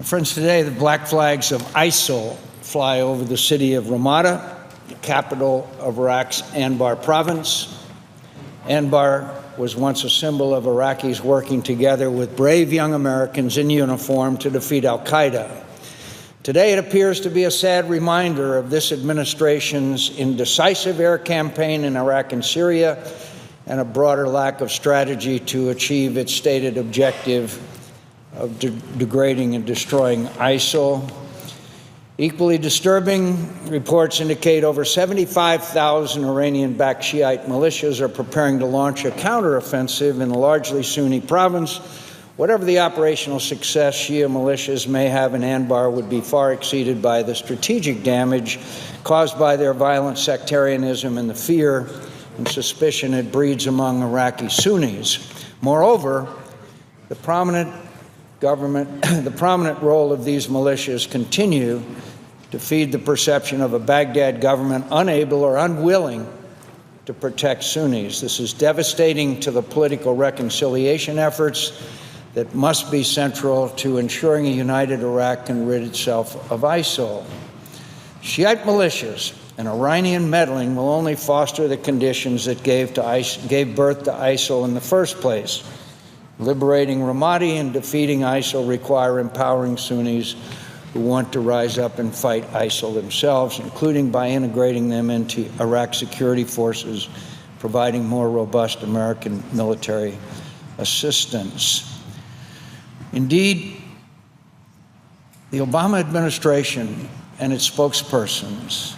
Friends, today the black flags of ISIL fly over the city of Ramadi, the capital of Iraq's Anbar province. Anbar was once a symbol of Iraqis working together with brave young Americans in uniform to defeat al-Qaeda. Today it appears to be a sad reminder of this administration's indecisive air campaign in Iraq and Syria and a broader lack of strategy to achieve its stated objective of degrading and destroying ISIL. Equally disturbing, reports indicate over 75,000 Iranian-backed Shiite militias are preparing to launch a counteroffensive in the largely Sunni province. Whatever the operational success Shia militias may have in Anbar would be far exceeded by the strategic damage caused by their violent sectarianism and the fear and suspicion it breeds among Iraqi Sunnis. Moreover, the prominent role of these militias continue to feed the perception of a Baghdad government unable or unwilling to protect Sunnis. This is devastating to the political reconciliation efforts that must be central to ensuring a united Iraq can rid itself of ISIL. Shiite militias and Iranian meddling will only foster the conditions that gave birth to ISIL in the first place. Liberating Ramadi and defeating ISIL require empowering Sunnis who want to rise up and fight ISIL themselves, including by integrating them into Iraq security forces, providing more robust American military assistance. Indeed, the Obama administration and its spokespersons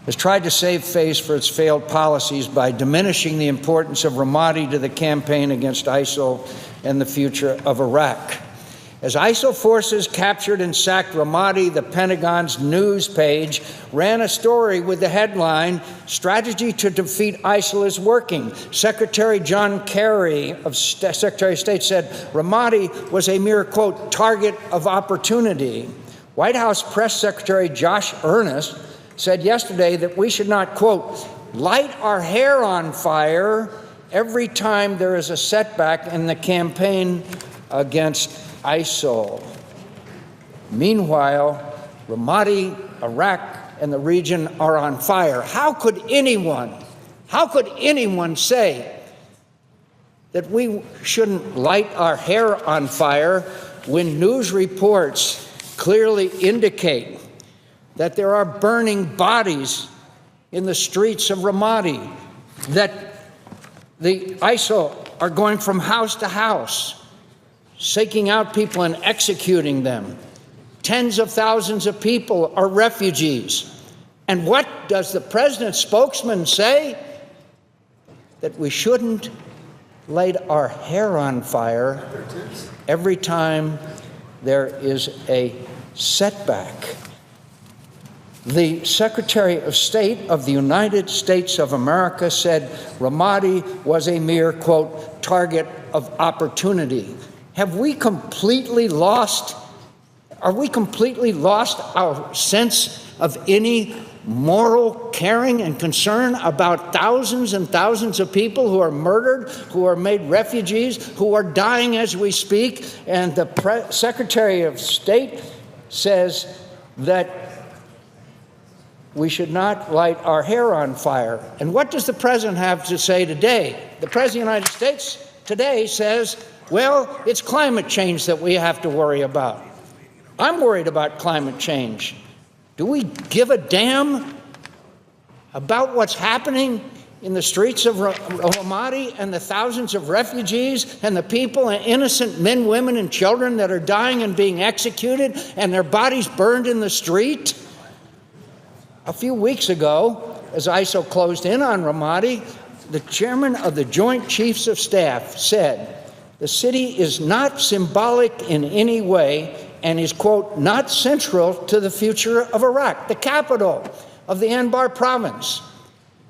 has tried to save face for its failed policies by diminishing the importance of Ramadi to the campaign against ISIL and the future of Iraq. As ISIL forces captured and sacked Ramadi, the Pentagon's news page ran a story with the headline, "Strategy to Defeat ISIL is Working." Secretary John Kerry of Secretary of State said Ramadi was a mere, quote, target of opportunity. White House Press Secretary Josh Earnest said yesterday that we should not, quote, light our hair on fire every time there is a setback in the campaign against ISIL. Meanwhile, Ramadi, Iraq, and the region are on fire. How could anyone say that we shouldn't light our hair on fire when news reports clearly indicate that there are burning bodies in the streets of Ramadi, that the ISIL are going from house to house, seeking out people and executing them. Tens of thousands of people are refugees. And what does the president's spokesman say? That we shouldn't light our hair on fire every time there is a setback. The Secretary of State of the United States of America said Ramadi was a mere, quote, target of opportunity. Have we completely lost our sense of any moral caring and concern about thousands and thousands of people who are murdered, who are made refugees, who are dying as we speak? And the Secretary of State says that we should not light our hair on fire. And what does the president have to say today? The president of the United States today says, well, it's climate change that we have to worry about. I'm worried about climate change. Do we give a damn about what's happening in the streets of Ramadi and the thousands of refugees and the people and innocent men, women, and children that are dying and being executed and their bodies burned in the street? A few weeks ago, as ISIL closed in on Ramadi, the chairman of the Joint Chiefs of Staff said, the city is not symbolic in any way and is, quote, not central to the future of Iraq, the capital of the Anbar province,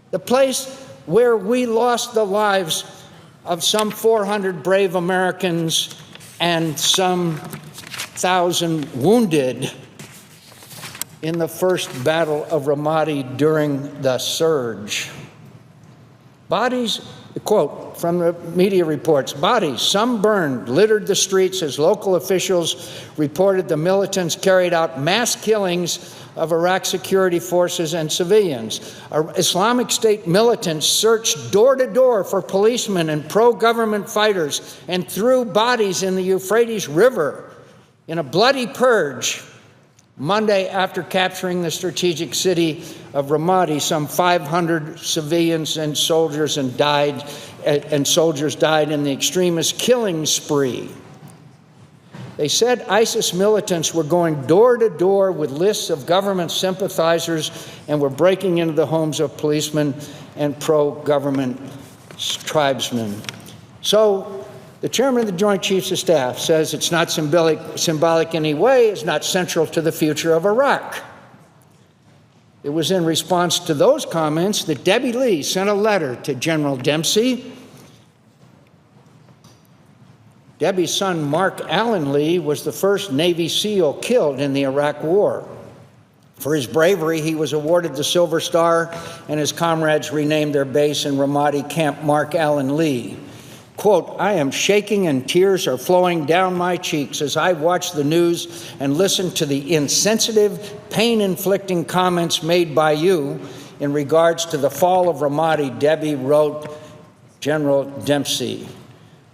the place where we lost the lives of some 400 brave Americans and some 1,000 wounded in the first battle of Ramadi during the surge. Bodies The quote from the media reports, bodies, some burned, littered the streets as local officials reported the militants carried out mass killings of Iraq security forces and civilians. Islamic State militants searched door to door for policemen and pro-government fighters and threw bodies in the Euphrates River in a bloody purge. Monday, after capturing the strategic city of Ramadi, some 500 civilians and soldiers died in the extremist killing spree. They said ISIS militants were going door to door with lists of government sympathizers and were breaking into the homes of policemen and pro-government tribesmen. So the chairman of the Joint Chiefs of Staff says it's not symbolic in any way, it's not central to the future of Iraq. It was in response to those comments that Debbie Lee sent a letter to General Dempsey. Debbie's son, Mark Allen Lee, was the first Navy SEAL killed in the Iraq War. For his bravery, he was awarded the Silver Star, and his comrades renamed their base in Ramadi Camp Mark Allen Lee. Quote, I am shaking and tears are flowing down my cheeks as I watch the news and listen to the insensitive, pain-inflicting comments made by you in regards to the fall of Ramadi, Debbie wrote General Dempsey.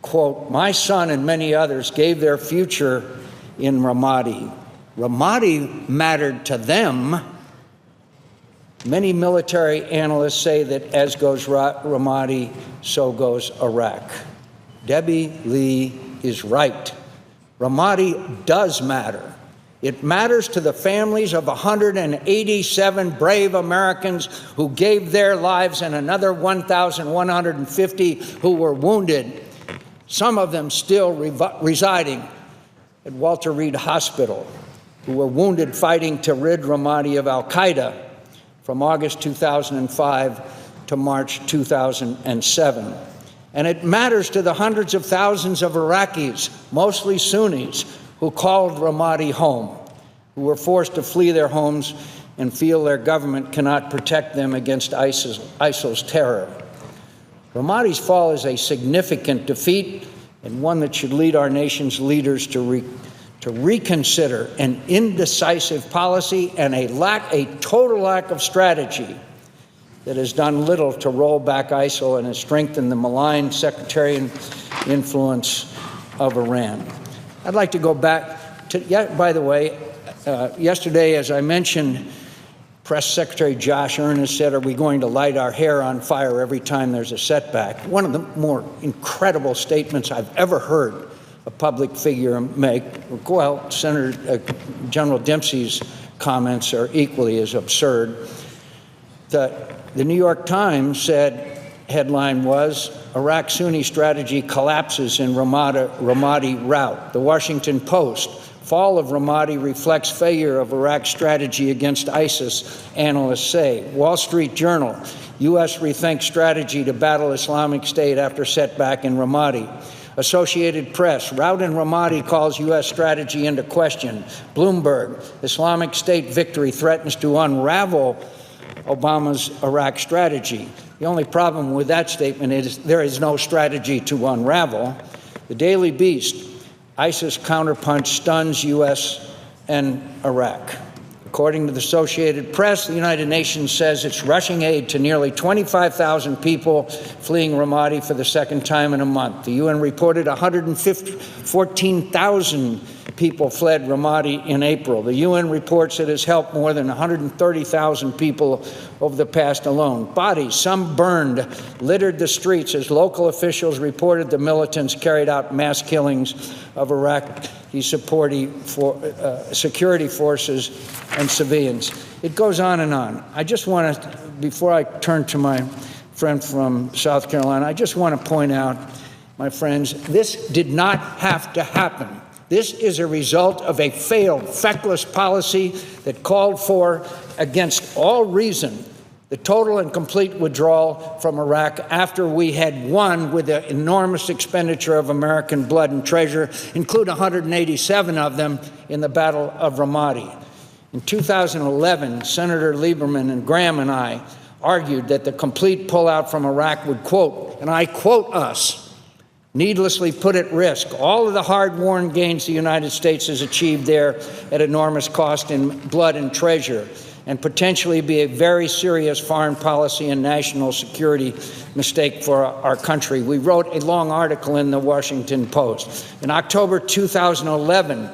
Quote, my son and many others gave their future in Ramadi. Ramadi mattered to them. Many military analysts say that as goes Ramadi, so goes Iraq. Debbie Lee is right. Ramadi does matter. It matters to the families of 187 brave Americans who gave their lives and another 1,150 who were wounded, some of them still residing at Walter Reed Hospital, who were wounded fighting to rid Ramadi of al-Qaeda from August 2005 to March 2007. And it matters to the hundreds of thousands of Iraqis, mostly Sunnis, who called Ramadi home, who were forced to flee their homes and feel their government cannot protect them against ISIL's terror. Ramadi's fall is a significant defeat and one that should lead our nation's leaders to reconsider an indecisive policy and a total lack of strategy that has done little to roll back ISIL and has strengthened the malign sectarian influence of Iran. I'd like to go back to, by the way, yesterday, as I mentioned, Press Secretary Josh Earnest said, are we going to light our hair on fire every time there's a setback? One of the more incredible statements I've ever heard a public figure make. Well, General Dempsey's comments are equally as absurd. The New York Times said, headline was, Iraq Sunni strategy collapses in Ramadi rout. The Washington Post, fall of Ramadi reflects failure of Iraq's strategy against ISIS, analysts say. Wall Street Journal, U.S. rethinks strategy to battle Islamic State after setback in Ramadi. Associated Press, rout in Ramadi calls U.S. strategy into question. Bloomberg, Islamic State victory threatens to unravel Obama's Iraq strategy. The only problem with that statement is there is no strategy to unravel. The Daily Beast, ISIS counterpunch stuns U.S. and Iraq. According to the Associated Press, the United Nations says it's rushing aid to nearly 25,000 people fleeing Ramadi for the second time in a month. The UN reported 114,000 people fled Ramadi in April. The UN reports it has helped more than 130,000 people over the past alone. Bodies, some burned, littered the streets as local officials reported the militants carried out mass killings of Iraqi security forces and civilians. It goes on and on. I just want to, before I turn to my friend from South Carolina, I just want to point out, my friends, this did not have to happen. This is a result of a failed, feckless policy that called for, against all reason, the total and complete withdrawal from Iraq after we had won with the enormous expenditure of American blood and treasure, including 187 of them in the Battle of Ramadi. In 2011, Senator Lieberman and Graham and I argued that the complete pullout from Iraq would, quote, and I quote us, needlessly put at risk all of the hard-won gains the United States has achieved there at enormous cost in blood and treasure, and potentially be a very serious foreign policy and national security mistake for our country. We wrote a long article in the Washington Post. In October 2011,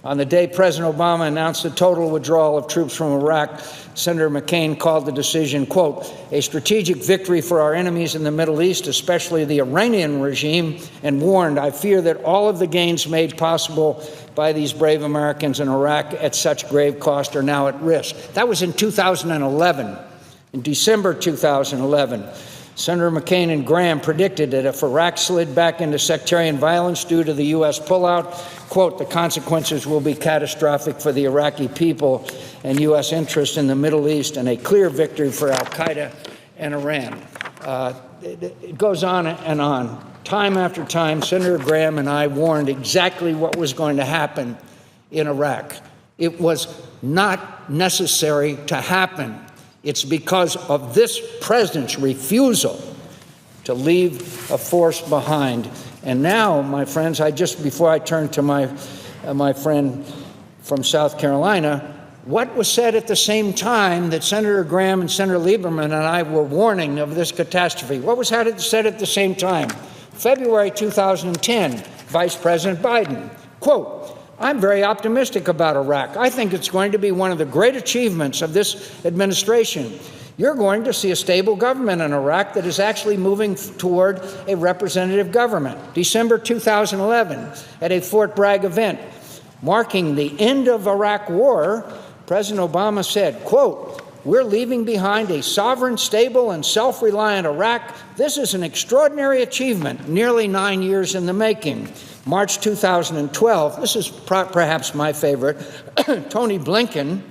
on the day President Obama announced the total withdrawal of troops from Iraq, Senator McCAIN called the decision, quote, a strategic victory for our enemies in the Middle East, especially the Iranian regime, and warned, I fear that all of the gains made possible by these brave Americans in Iraq at such grave cost are now at risk. That was in 2011. In December 2011, Senator McCAIN and Graham predicted that if Iraq slid back into sectarian violence due to the U.S. pullout, quote, the consequences will be catastrophic for the Iraqi people and U.S. interest in the Middle East and a clear victory for al-Qaeda and Iran. It goes on and on. Time after time, Senator Graham and I warned exactly what was going to happen in Iraq. It was not necessary to happen. It's because of this president's refusal to leave a force behind. And now, my friends, before I turn to my friend from South Carolina, what was said at the same time that Senator Graham and Senator Lieberman and I were warning of this catastrophe? What was said at the same time? February 2010, Vice President Biden, quote, I'm very optimistic about Iraq. I think it's going to be one of the great achievements of this administration. You're going to see a stable government in Iraq that is actually moving toward a representative government. December 2011, at a Fort Bragg event marking the end of Iraq war, President Obama said, quote, we're leaving behind a sovereign, stable, and self-reliant Iraq. This is an extraordinary achievement, nearly 9 years in the making. March 2012, this is perhaps my favorite, Tony Blinken,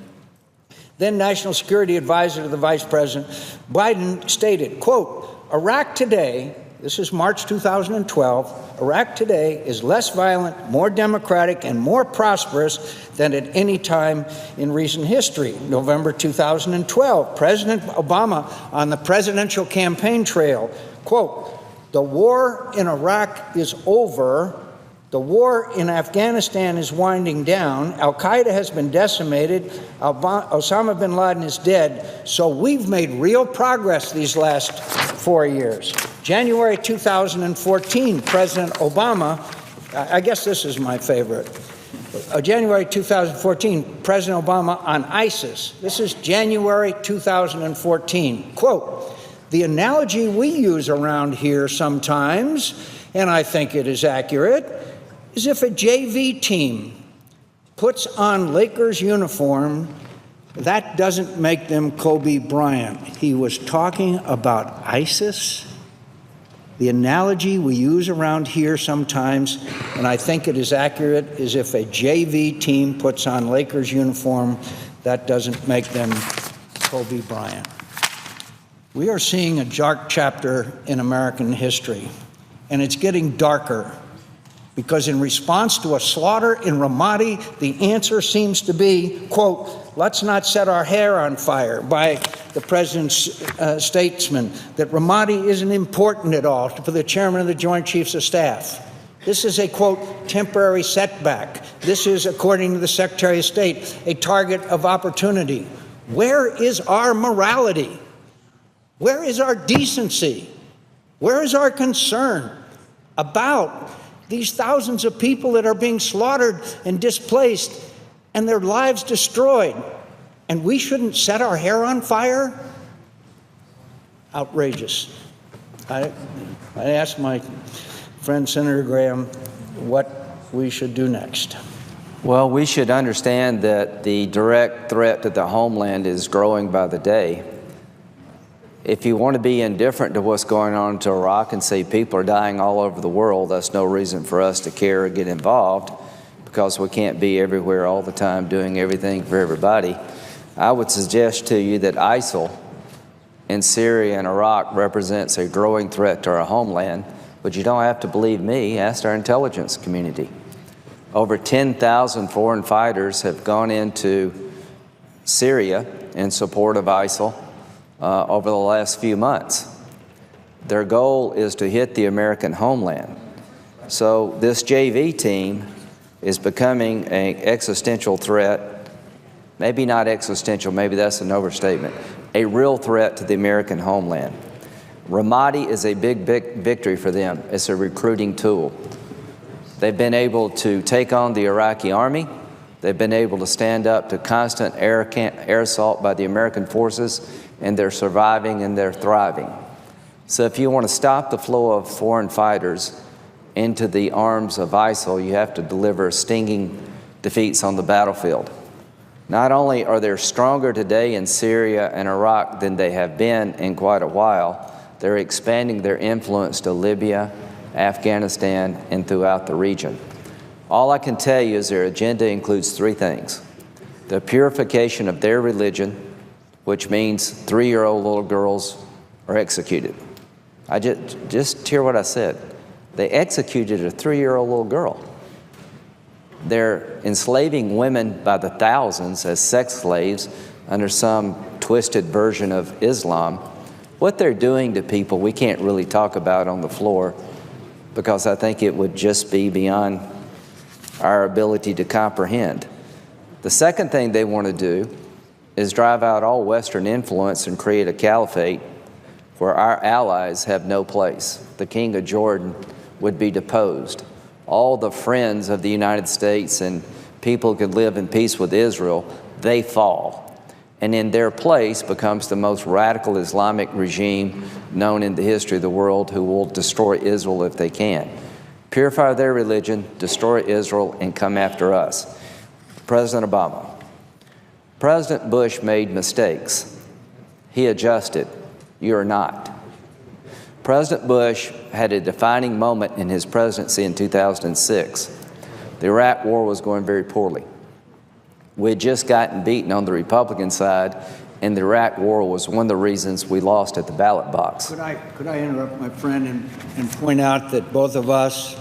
then National Security Advisor to the Vice President, Biden stated, quote, Iraq today, this is March 2012, Iraq today is less violent, more democratic, and more prosperous than at any time in recent history. November 2012, President Obama on the presidential campaign trail, quote, the war in Iraq is over. The war in Afghanistan is winding down. Al-Qaeda has been decimated. Osama bin Laden is dead. So we've made real progress these last 4 years. January 2014, President Obama, I guess this is my favorite. January 2014, President Obama on ISIS. This is January 2014. Quote, the analogy we use around here sometimes, and I think it is accurate, is if a JV team puts on Lakers uniform, that doesn't make them Kobe Bryant. He was talking about ISIS. The analogy we use around here sometimes, and I think it is accurate, is if a JV team puts on Lakers uniform, that doesn't make them Kobe Bryant. We are seeing a dark chapter in American history, and it's getting darker. Because in response to a slaughter in Ramadi, the answer seems to be, quote, let's not set our hair on fire by the president's statesman, that Ramadi isn't important at all for the chairman of the Joint Chiefs of Staff. This is a, quote, temporary setback. This is, according to the Secretary of State, a target of opportunity. Where is our morality? Where is our decency? Where is our concern about these thousands of people that are being slaughtered and displaced and their lives destroyed? And we shouldn't set our hair on fire? Outrageous. I asked my friend Senator Graham what we should do next. Well, we should understand that the direct threat to the homeland is growing by the day. If you want to be indifferent to what's going on in Iraq and say people are dying all over the world, that's no reason for us to care or get involved, because we can't be everywhere all the time doing everything for everybody. I would suggest to you that ISIL in Syria and Iraq represents a growing threat to our homeland, but you don't have to believe me. Ask our intelligence community. Over 10,000 foreign fighters have gone into Syria in support of ISIL. over the last few months. Their goal is to hit the American homeland. So this JV team is becoming an existential threat, maybe not existential, maybe that's an overstatement, a real threat to the American homeland. Ramadi is a big victory for them. It's a recruiting tool. They've been able to take on the Iraqi army. They've been able to stand up to constant air assault by the American forces, and they're surviving and they're thriving. So if you want to stop the flow of foreign fighters into the arms of ISIL, you have to deliver stinging defeats on the battlefield. Not only are they stronger today in Syria and Iraq than they have been in quite a while, they're expanding their influence to Libya, Afghanistan, and throughout the region. All I can tell you is their agenda includes three things: the purification of their religion, which means 3-year-old little girls are executed. I just hear what I said. They executed a 3-year-old little girl. They're enslaving women by the thousands as sex slaves under some twisted version of Islam. What they're doing to people, we can't really talk about on the floor because I think it would just be beyond our ability to comprehend. The second thing they want to do is drive out all Western influence and create a caliphate where our allies have no place. The King of Jordan would be deposed. All the friends of the United States and people could live in peace with Israel, they fall. And in their place becomes the most radical Islamic regime known in the history of the world, who will destroy Israel if they can. Purify their religion, destroy Israel, and come after us. President Obama. President Bush made mistakes. He adjusted. You're not. President Bush had a defining moment in his presidency in 2006. The Iraq War was going very poorly. We had just gotten beaten on the Republican side, and the Iraq War was one of the reasons we lost at the ballot box. Could I interrupt, my friend, and point out that both of us,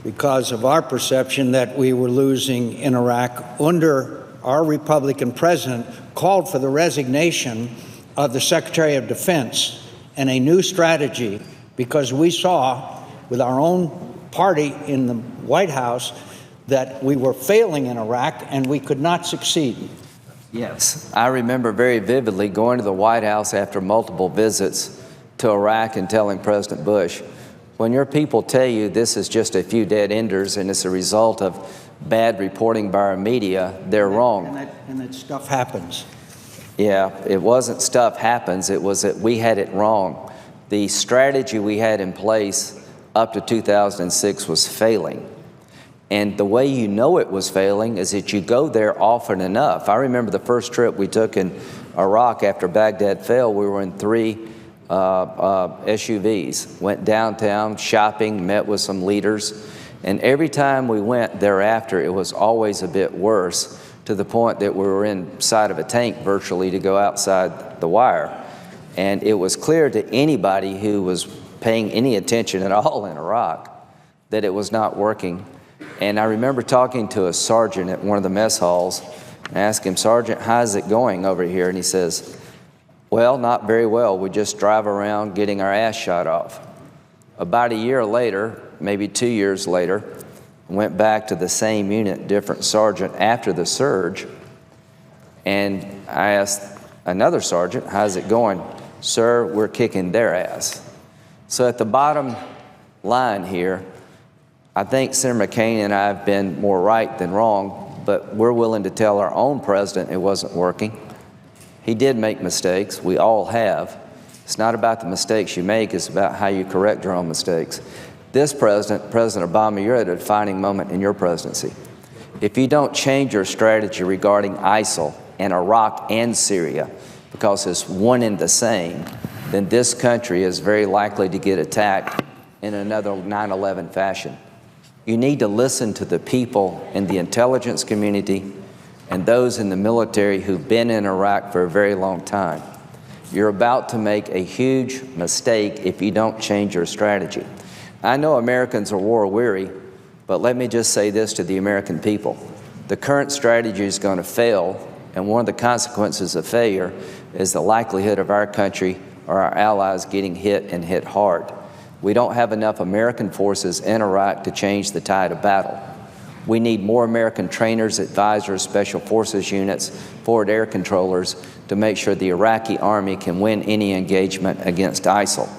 because of our perception that we were losing in Iraq under our Republican president, called for the resignation of the Secretary of Defense and a new strategy, because we saw with our own party in the White House that we were failing in Iraq and we could not succeed. Yes, I remember very vividly going to the White House after multiple visits to Iraq and telling President Bush, when your people tell you this is just a few dead enders and it's a result of bad reporting by our media, they're wrong. And that stuff happens. Yeah, it wasn't stuff happens, it was that we had it wrong. The strategy we had in place up to 2006 was failing. And the way you know it was failing is that you go there often enough. I remember the first trip we took in Iraq after Baghdad fell, we were in 3 SUVs, went downtown shopping, met with some leaders, and every time we went thereafter, it was always a bit worse, to the point that we were inside of a tank virtually to go outside the wire. And it was clear to anybody who was paying any attention at all in Iraq that it was not working. And I remember talking to a sergeant at one of the mess halls and asked him, "Sergeant, how's it going over here?" And he says, "Well, not very well. We just drive around getting our ass shot off." About a year later, maybe 2 years later, went back to the same unit, different sergeant, after the surge. And I asked another sergeant, "How's it going?" "Sir, we're kicking their ass." So at the bottom line here, I think Senator McCAIN and I have been more right than wrong, but we're willing to tell our own president it wasn't working. He did make mistakes. We all have. It's not about the mistakes you make, it's about how you correct your own mistakes. This president, President Obama, you're at a defining moment in your presidency. If you don't change your strategy regarding ISIL and Iraq and Syria, because it's one and the same, then this country is very likely to get attacked in another 9/11 fashion. You need to listen to the people in the intelligence community and those in the military who've been in Iraq for a very long time. You're about to make a huge mistake if you don't change your strategy. I know Americans are war weary, but let me just say this to the American people. The current strategy is going to fail, and one of the consequences of failure is the likelihood of our country or our allies getting hit and hit hard. We don't have enough American forces in Iraq to change the tide of battle. We need more American trainers, advisors, special forces units, forward air controllers to make sure the Iraqi army can win any engagement against ISIL.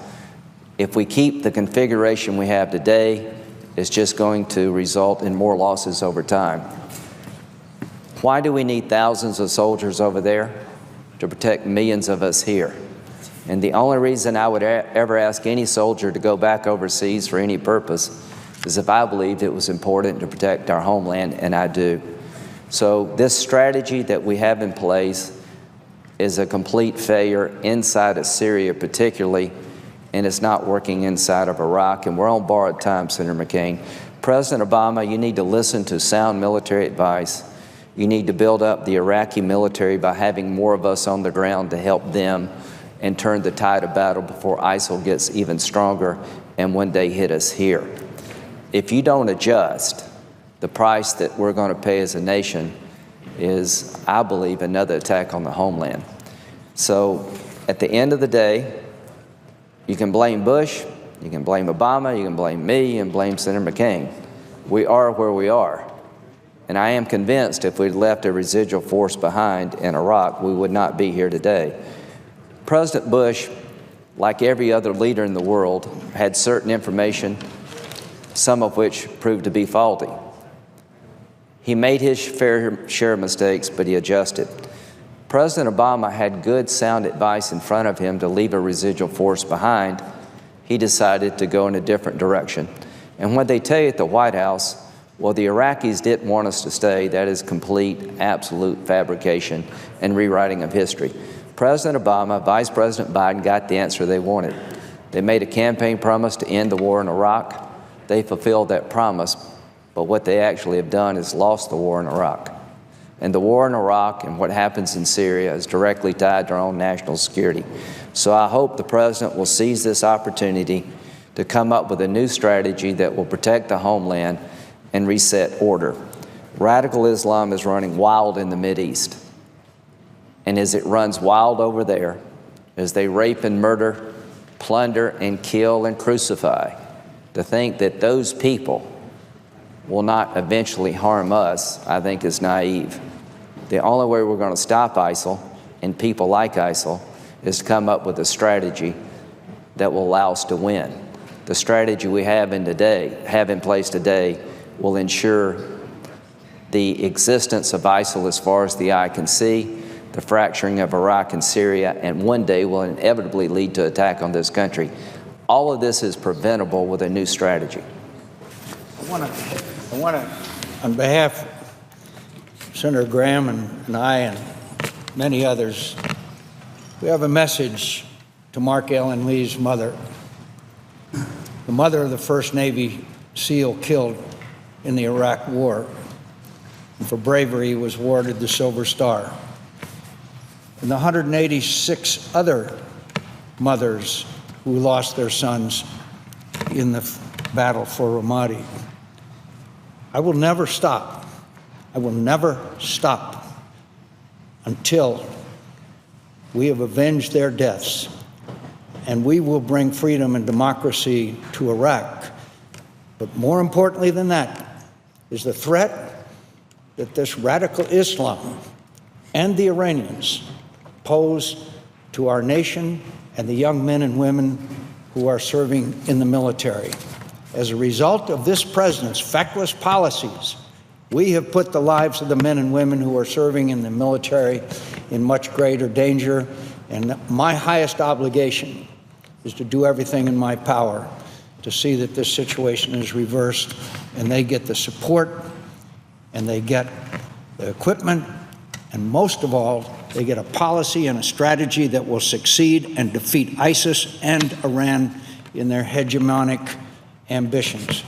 If we keep the configuration we have today, it's just going to result in more losses over time. Why do we need thousands of soldiers over there? To protect millions of us here. And the only reason I would ever ask any soldier to go back overseas for any purpose is if I believed it was important to protect our homeland, and I do. So this strategy that we have in place is a complete failure inside of Syria particularly, and it's not working inside of Iraq, and we're on borrowed time, Senator McCain. President Obama, you need to listen to sound military advice. You need to build up the Iraqi military by having more of us on the ground to help them and turn the tide of battle before ISIL gets even stronger and one day hit us here. If you don't adjust, the price that we're going to pay as a nation is, I believe, another attack on the homeland. So at the end of the day, you can blame Bush, you can blame Obama, you can blame me, and blame Senator McCain. We are where we are. And I am convinced if we'd left a residual force behind in Iraq, we would not be here today. President Bush, like every other leader in the world, had certain information, some of which proved to be faulty. He made his fair share of mistakes, but he adjusted. President Obama had good, sound advice in front of him to leave a residual force behind. He decided to go in a different direction. And when they tell you at the White House, well, the Iraqis didn't want us to stay, that is complete, absolute fabrication and rewriting of history. President Obama, Vice President Biden got the answer they wanted. They made a campaign promise to end the war in Iraq. They fulfilled that promise, but what they actually have done is lost the war in Iraq. And the war in Iraq and what happens in Syria is directly tied to our own national security. So I hope the President will seize this opportunity to come up with a new strategy that will protect the homeland and reset order. Radical Islam is running wild in the Mideast. And as it runs wild over there, as they rape and murder, plunder and kill and crucify, to think that those people will not eventually harm us, I think is naive. The only way we're going to stop ISIL and people like ISIL is to come up with a strategy that will allow us to win. The strategy we have in place today will ensure the existence of ISIL as far as the eye can see, the fracturing of Iraq and Syria, and one day will inevitably lead to attack on this country. All of this is preventable with a new strategy. I want to, on behalf of Senator Graham and I and many others, we have a message to Mark Allen Lee's mother, the mother of the first Navy SEAL killed in the Iraq War. And for bravery, he was awarded the Silver Star. And the 186 other mothers who lost their sons in the battle for Ramadi. I will never stop. I will never stop until we have avenged their deaths. And we will bring freedom and democracy to Iraq. But more importantly than that is the threat that this radical Islam and the Iranians pose to our nation and the young men and women who are serving in the military. As a result of this president's feckless policies, we have put the lives of the men and women who are serving in the military in much greater danger. And my highest obligation is to do everything in my power to see that this situation is reversed and they get the support and they get the equipment, and most of all, they get a policy and a strategy that will succeed and defeat ISIS and Iran in their hegemonic ambitions.